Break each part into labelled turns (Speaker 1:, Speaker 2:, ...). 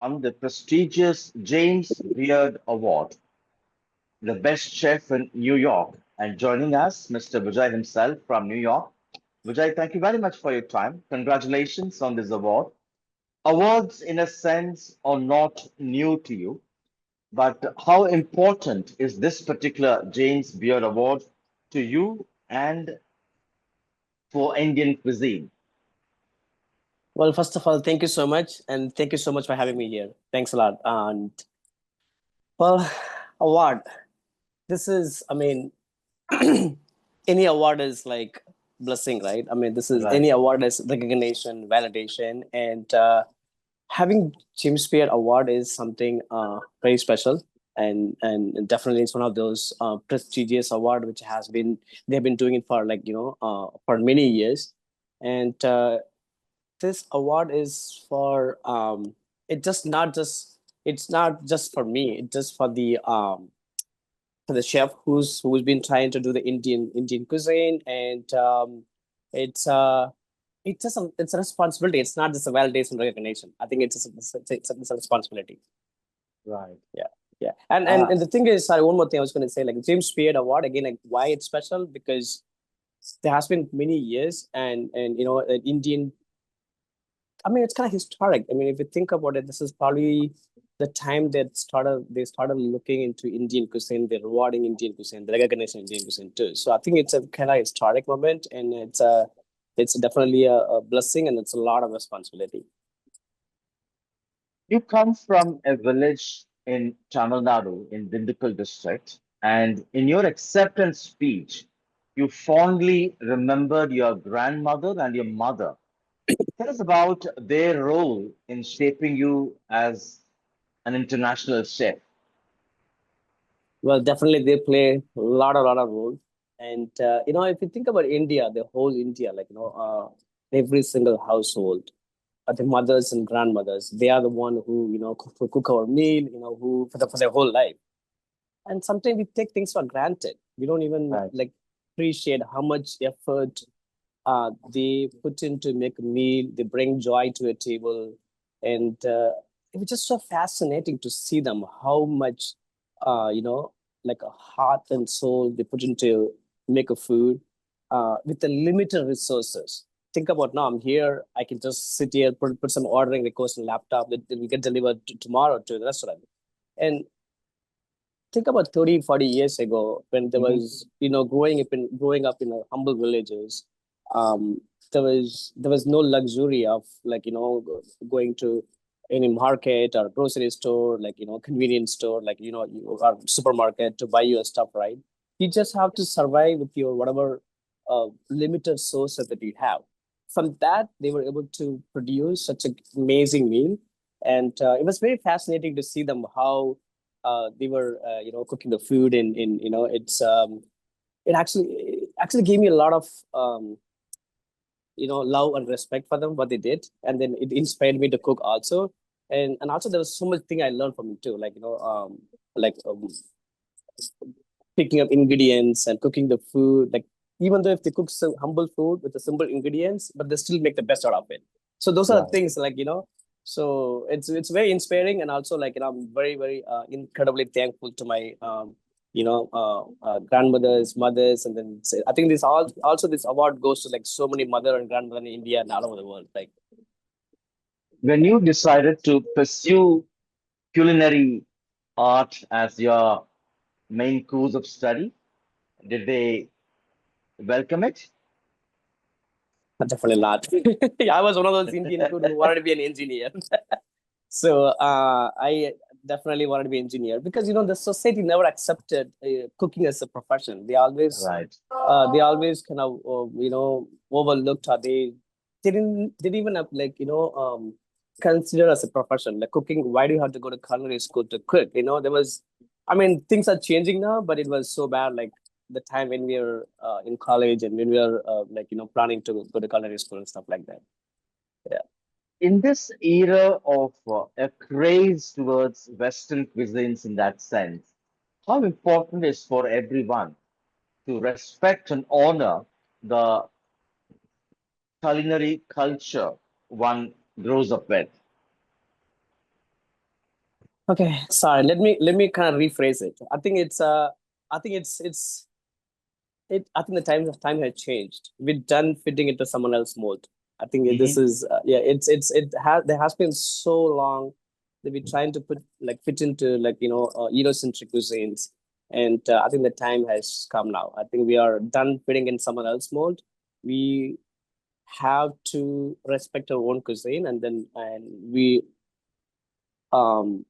Speaker 1: won the prestigious James Beard Award, the best chef in New York. And joining us, Mr. Vijay himself from New York. Vijay, thank you very much for your time. Congratulations on this award. Awards, in a sense, are not new to you, but how important is this particular James Beard Award to you and for Indian cuisine?
Speaker 2: Well, first of all, thank you so much, and thank you so much for having me here. Thanks a lot. And well, award. This is, I mean, any award is like blessing, right? I mean, this is
Speaker 1: Right.
Speaker 2: any award is recognition, validation, and having James Beard Award is something very special. And definitely it's one of those prestigious award which has been they've been doing it for for many years. And this award is for it just not just it's not just for me, it's just for the chef who's been trying to do the Indian cuisine. And it's it's just it's a responsibility. It's not just a validation recognition. I think it's a responsibility.
Speaker 1: Right.
Speaker 2: Yeah. Yeah. And, and
Speaker 1: Uh,
Speaker 2: and the thing is, sorry, one more thing I was going to say, like James Beard Award again, like why it's special, because there has been many years, and an Indian, I mean, it's kind of historic. I mean, if you think about it, this is probably the time that they started looking into Indian cuisine, they're rewarding Indian cuisine, the recognition Indian cuisine too. So I think it's a kind of historic moment, and it's definitely a blessing, and it's a lot of responsibility.
Speaker 1: you come from a village in Tamil Nadu in Dindigul district, and in your acceptance speech, you fondly remembered your grandmother and your mother. Tell us about their role in shaping you as an international chef.
Speaker 2: Well, definitely they play a lot of role. And if you think about India, the whole India, every single household, the mothers and grandmothers, they are the one who cook our meal, who for their whole life. And sometimes we take things for granted. We don't even
Speaker 1: Right.
Speaker 2: like appreciate how much effort they put in to make a meal. They bring joy to a table, and it was just so fascinating to see them how much, like a heart and soul they put into make a food with the limited resources. Think about now. I'm here. I can just sit here, put some ordering request on laptop. It will get delivered tomorrow to the restaurant. And think about 30, 40 years ago when there
Speaker 1: Mhm.
Speaker 2: was growing up in humble villages. um there was no luxury of going to any market or grocery store, convenience store, or supermarket to buy your stuff, right? You just have to survive with your whatever limited sources that you have. From that they were able to produce such an amazing meal. And it was very fascinating to see them how they were cooking the food. In it actually gave me a lot of love and respect for them, what they did. And then it inspired me to cook also. And also there was so much thing I learned from it too, like picking up ingredients and cooking the food. Like, even though if they cook some humble food with the simple ingredients, but they still make the best out of it. So those are the
Speaker 1: Right.
Speaker 2: things, so it's very inspiring. And also, I'm very, very incredibly thankful to my grandmothers, mothers. And then I think this all also this award goes to like so many mother and grandmother in India and all over the world. Like,
Speaker 1: When you decided to pursue culinary art as your main course of study, did they welcome it?
Speaker 2: definitely not. I was one of those Indian kid who wanted to be an engineer. So I definitely wanted to be an engineer, because the society never accepted cooking as a profession.
Speaker 1: Right.
Speaker 2: They always kind of overlooked, or they didn't even have, consider as a profession like cooking. Why do you have to go to culinary school to cook? There was, I mean, things are changing now, but it was so bad, like the time when we were in college, and when we were planning to go to culinary school and stuff like that. Yeah.
Speaker 1: In this era of a craze towards Western cuisines in that sense, how important is for everyone to respect and honor the culinary culture one grows up with?
Speaker 2: Okay, sorry. Let me kind of rephrase it. I think it's it. I think the time has changed. We're done fitting into someone else's mold. I think this
Speaker 1: Hmm.
Speaker 2: is yeah. It has there has been so long that we're trying to put like fit into like Eurocentric cuisines, and I think the time has come now. I think we are done fitting in someone else's mold. We have to respect our own cuisine, and we um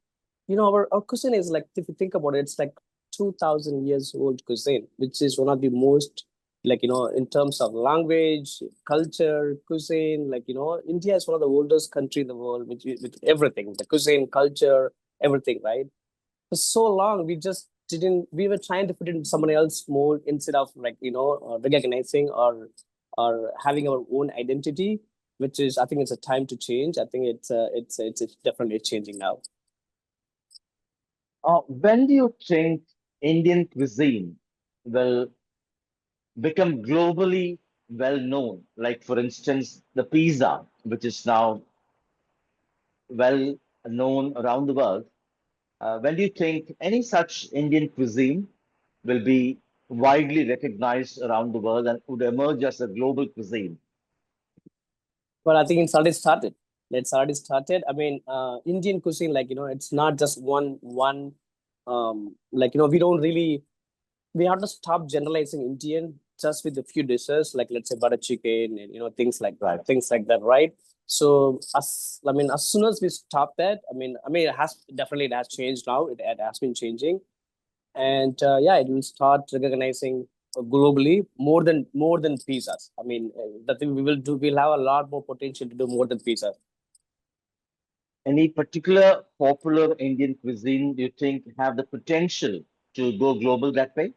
Speaker 2: our cuisine is like, if you think about it, it's like 2000 years old cuisine, which is one of the most, like, in terms of language, culture, cuisine, like, India is one of the oldest country in the world with everything, the cuisine, culture, everything, right? For so long we just didn't we were trying to put it in someone else's mold instead of, like, recognizing or having our own identity, which is, I think it's a time to change. I think it's definitely changing now.
Speaker 1: When do you think Indian cuisine will become globally well known? Like, for instance, the pizza, which is now well known around the world. When do you think any such Indian cuisine will be widely recognized around the world and would emerge as a global cuisine?
Speaker 2: Well, I think it's already started. It's already started. I mean, Indian cuisine, like, it's not just one. Like, we don't really. We have to stop generalizing Indian just with a few dishes, like, let's say, butter chicken and
Speaker 1: Right.
Speaker 2: things like that, right? So, I mean, as soon as we stop that, I mean, it has changed now. It has been changing, and yeah, it will start recognizing globally more than pizzas. I mean, the thing we will do, we'll have a lot more potential to do more than pizza.
Speaker 1: Any particular popular Indian cuisine you think have the potential to go global that way?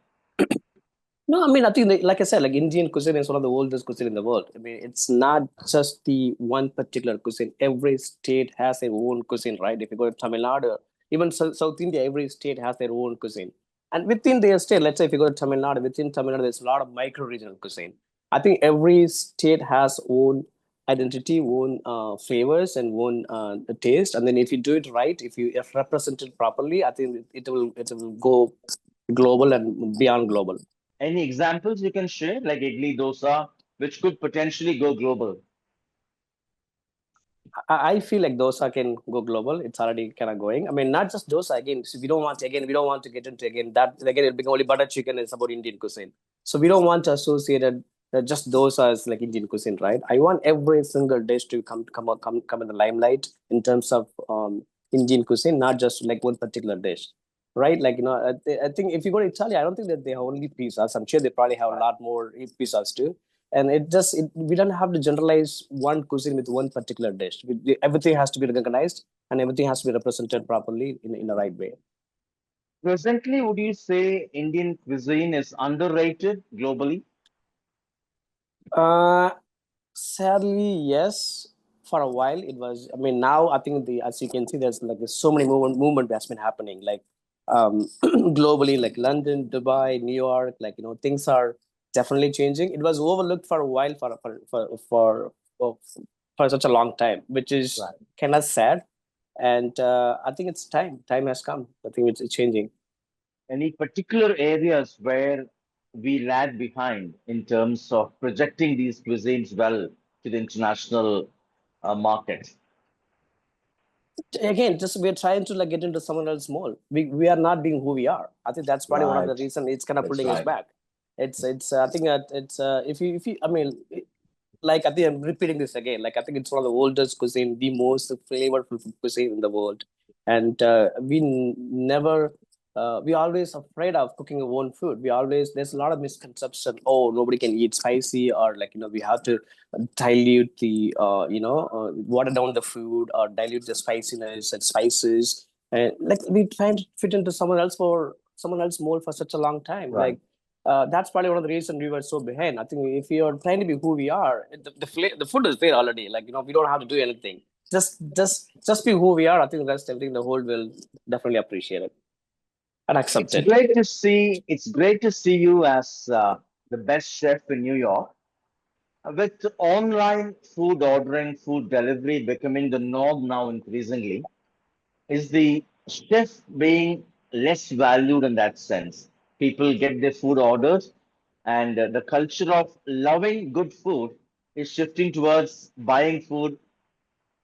Speaker 2: No, I mean, I think like I said, like, Indian cuisine is one of the oldest cuisine in the world. I mean, it's not just the one particular cuisine. Every state has their own cuisine, right? If you go to Tamil Nadu, even South India, every state has their own cuisine. And within their state, let's say if you go to Tamil Nadu, within Tamil Nadu, there's a lot of micro-regional cuisine. I think every state has own identity, own flavors, and own taste. And then if you do it right, if represent it properly, I think it will go global and beyond global.
Speaker 1: Any examples you can share, like idli dosa, which could potentially go global?
Speaker 2: I feel like dosa can go global. It's already kind of going. I mean, not just dosa. Again, so we don't want to get into again that again. It become only butter chicken is about Indian cuisine. So we don't want to associate it, just dosa as like Indian cuisine, right? I want every single dish to come in the limelight in terms of Indian cuisine, not just like one particular dish, right? Like, I think if you go to Italy, I don't think that they have only pizzas. I'm sure they probably have a lot more pizzas too, and we don't have to generalize one cuisine with one particular dish. Everything has to be recognized, and everything has to be represented properly in the right way.
Speaker 1: Presently, would you say Indian cuisine is underrated globally?
Speaker 2: uh Sadly, yes. For a while, it was. I mean, now I think as you can see, there's so many movement that's been happening, like, globally, like London, Dubai, New York. Like, things are definitely changing. It was overlooked for a while, for, for such a long time, which is
Speaker 1: Right.
Speaker 2: kind of sad. And I think it's time. Time has come. I think it's changing.
Speaker 1: Any particular areas where we lag behind in terms of projecting these cuisines well to the international market?
Speaker 2: Again, just we're trying to, like, get into someone else's mold. We are not being who we are. I think that's probably one of the
Speaker 1: Right.
Speaker 2: reason it's kind of
Speaker 1: That's
Speaker 2: pulling us
Speaker 1: right.
Speaker 2: back. It's I think that it's if you I mean, like, I think I'm repeating this again. Like, I think it's one of the oldest cuisine, the most flavorful food cuisine in the world, and never. We always afraid of cooking our own food. There's a lot of misconception. Oh, nobody can eat spicy, or, like, we have to dilute the water down the food, or dilute the spiciness and spices, and, like, we try and fit into someone else mold for such a long time.
Speaker 1: Right.
Speaker 2: Like, that's probably one of the reasons we were so behind. I think if you're trying to be who we are, the food is there already. Like, we don't have to do anything. Just be who we are. I think the rest everything the whole will definitely appreciate it and accept
Speaker 1: It's
Speaker 2: it.
Speaker 1: great to see. It's great to see you as the best chef in New York. With online food ordering, food delivery becoming the norm now increasingly, is the chef being less valued in that sense. People get their food ordered, and the culture of loving good food is shifting towards buying food,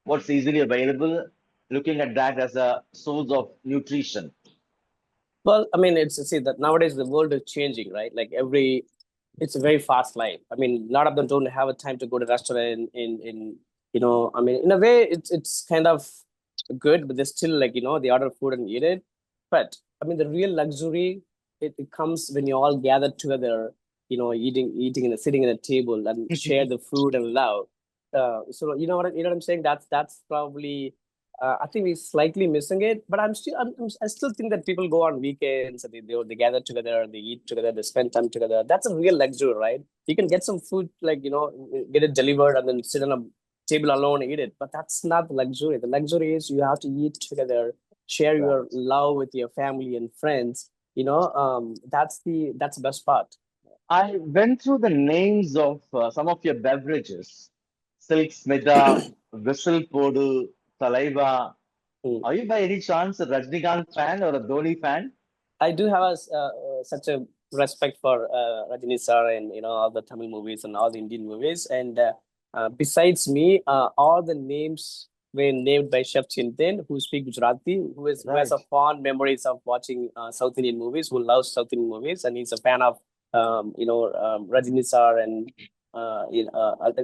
Speaker 1: what's easily available, looking at that as a source of nutrition.
Speaker 2: Well, I mean, it's see that nowadays the world is changing, right? Like it's a very fast life. I mean, a lot of them don't have a time to go to restaurant I mean, in a way, it's kind of good, but they still like they order food and eat it. But I mean, the real luxury it comes when you all gather together, eating and sitting at a table and share the food and love. So you know what I'm saying? That's probably I think we're slightly missing it, but I still think that people go on weekends and they gather together, they eat together, they spend time together. That's a real luxury, right? You can get some food, like, get it delivered and then sit on a table alone and eat it. But that's not the luxury. The luxury is you have to eat together, share
Speaker 1: Right.
Speaker 2: your love with your family and friends. That's the best part.
Speaker 1: I went through the names of some of your beverages: Silk Smita, Whistle Podu, Saliva.
Speaker 2: Mm.
Speaker 1: Are you by any chance a Rajnikant fan or a Dhoni fan?
Speaker 2: I do have such a respect for Rajinisar and all the Tamil movies and all the Indian movies. And besides me, all the names were named by Chef Chintan, who speaks Gujarati, who has
Speaker 1: Right.
Speaker 2: a fond memories of watching South Indian movies, who loves South Indian movies, and he's a fan of Rajinisar and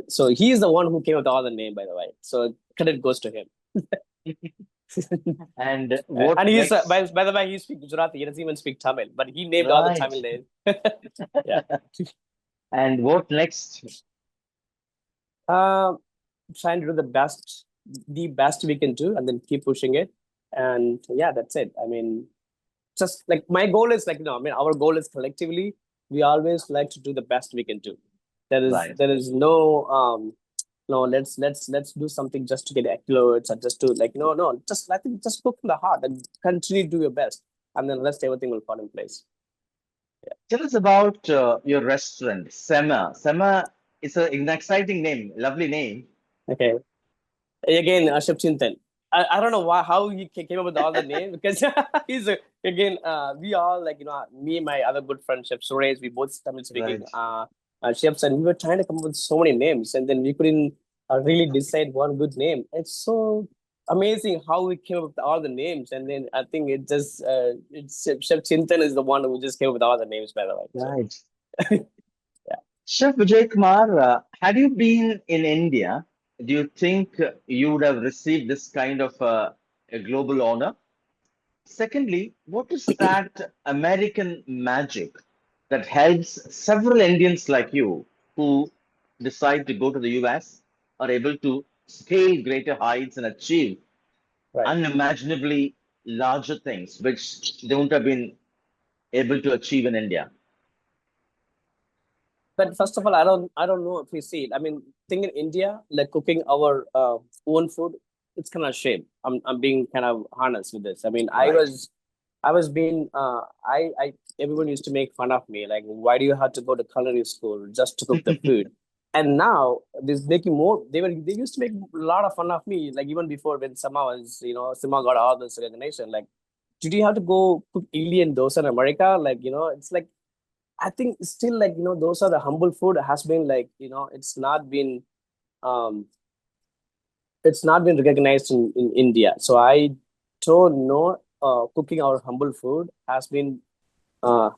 Speaker 2: so he's the one who came up with all the name, by the way. So credit goes to him.
Speaker 1: And what
Speaker 2: And he's
Speaker 1: next?
Speaker 2: by the way, he speaks Gujarati. He doesn't even speak Tamil, but he named all the
Speaker 1: Right.
Speaker 2: Tamil names. Yeah.
Speaker 1: And what next?
Speaker 2: Uh, Trying to do the best we can do, and then keep pushing it. And yeah, that's it. I mean, just like my goal is like I mean, our goal is collectively. We always like to do the best we can do.
Speaker 1: Right.
Speaker 2: There is no, let's do something just to get accolades or just to like no, just I think just cook from the heart and continue to do your best, and then rest everything will fall in place.
Speaker 1: Tell us about your restaurant, Sema. Sema is an exciting name, lovely name.
Speaker 2: Okay. Again, Ashok Chintan. I don't know how he came up with all the names because he's again we all like me and my other good friend Chef Suresh, we both Tamil speaking
Speaker 1: Right.
Speaker 2: chefs, and we were trying to come up with so many names and then we couldn't really decide one good name. It's so amazing how we came up with all the names, and then I think it's Chef Chintan is the one who just came up with all the names, by the way. So
Speaker 1: Right.
Speaker 2: yeah.
Speaker 1: Chef Vijay Kumar, had you been in India, do you think you would have received this kind of a global honor? Secondly, what is that American magic that helps several Indians like you who decide to go to the US are able to scale greater heights and achieve
Speaker 2: Right.
Speaker 1: unimaginably larger things which they wouldn't have been able to achieve in India?
Speaker 2: But first of all, I don't know if we see it. I mean, thing in India, like cooking our own food, it's kind of shame. I'm being kind of honest with this. I mean,
Speaker 1: Right.
Speaker 2: I was being I everyone used to make fun of me, like, why do you have to go to culinary school just to cook the food? And now this making more. They used to make a lot of fun of me, like even before when Semma was Semma got all this recognition. Like, did you have to go cook idli and dosa in America? Like it's like I think still like those are the humble food has been like um it's not been recognized in India. So I don't know cooking our humble food has been uh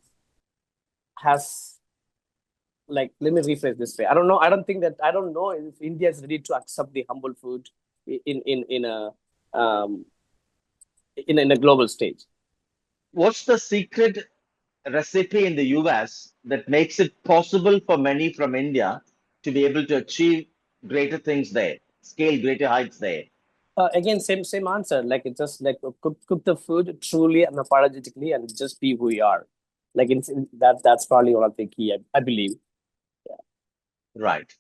Speaker 2: has like let me rephrase this way. I don't know if India is ready to accept the humble food in a um in a global stage.
Speaker 1: What's the secret recipe in the US that makes it possible for many from India to be able to achieve greater things there, scale greater heights there?
Speaker 2: Again, same answer. Like it's just like cook the food truly and unapologetically, and just be who you are. Like that's probably one of the key. I believe.
Speaker 1: Right.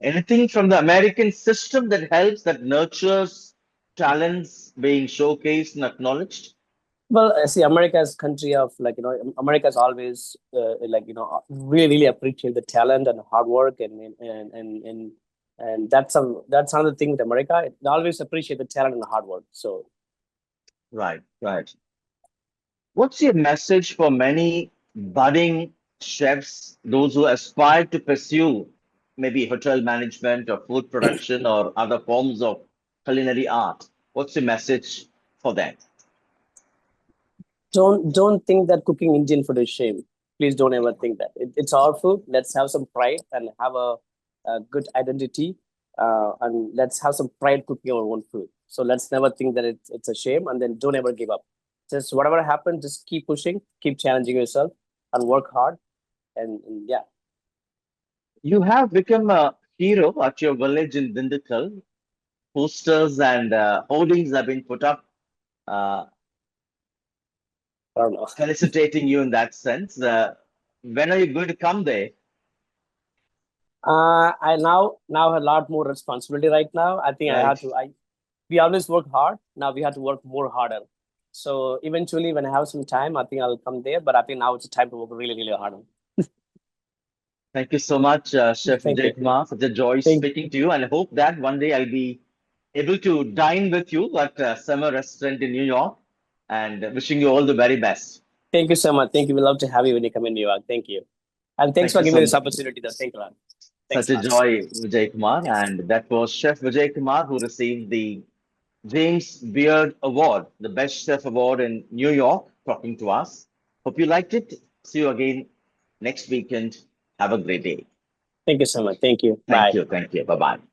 Speaker 1: Anything from the American system that helps, that nurtures talents being showcased and acknowledged?
Speaker 2: Well, see, America's country of like America's always like really appreciate the talent and hard work and that's another thing with America. They always appreciate the talent and the hard work. So
Speaker 1: Right, right. What's your message for many budding chefs, those who aspire to pursue maybe hotel management or food production or other forms of culinary art? What's your message for them?
Speaker 2: Don't think that cooking Indian food is shame. Please don't ever think that it's our food. Let's have some pride and have a good identity, and let's have some pride cooking our own food. So let's never think that it's a shame, and then don't ever give up. Just whatever happens, just keep pushing, keep challenging yourself, and work hard. And yeah,
Speaker 1: You have become a hero at your village in Dindigul. Posters and hoardings have been put up uh,
Speaker 2: I don't know.
Speaker 1: felicitating you in that sense. When are you going to come there?
Speaker 2: I now have a lot more responsibility right now. I think I
Speaker 1: Right.
Speaker 2: have to. I We always work hard. Now we have to work more harder. So eventually, when I have some time, I think I'll come there. But I think now it's time to work really, really hard.
Speaker 1: Thank you so much, Chef
Speaker 2: Thank you.
Speaker 1: Vijay Kumar. Such a joy
Speaker 2: Thank,
Speaker 1: speaking to you, and I hope that one day I'll be able to dine with you at Semma restaurant in New York. And wishing you all the very best.
Speaker 2: thank you so much. Thank you. We love to have you when you come in New York. Thank you. And thanks
Speaker 1: Thank
Speaker 2: for
Speaker 1: you
Speaker 2: giving me
Speaker 1: so
Speaker 2: this
Speaker 1: much.
Speaker 2: opportunity. Though. Thank you a lot. Thanks
Speaker 1: Such
Speaker 2: a
Speaker 1: a
Speaker 2: lot.
Speaker 1: joy, Vijay Kumar. And that was Chef Vijay Kumar who received the James Beard Award, the Best Chef Award in New York, talking to us. Hope you liked it. See you again next weekend. Have a great day.
Speaker 2: Thank you so much. Thank you.
Speaker 1: Thank
Speaker 2: Bye.
Speaker 1: you. Thank you. Bye bye.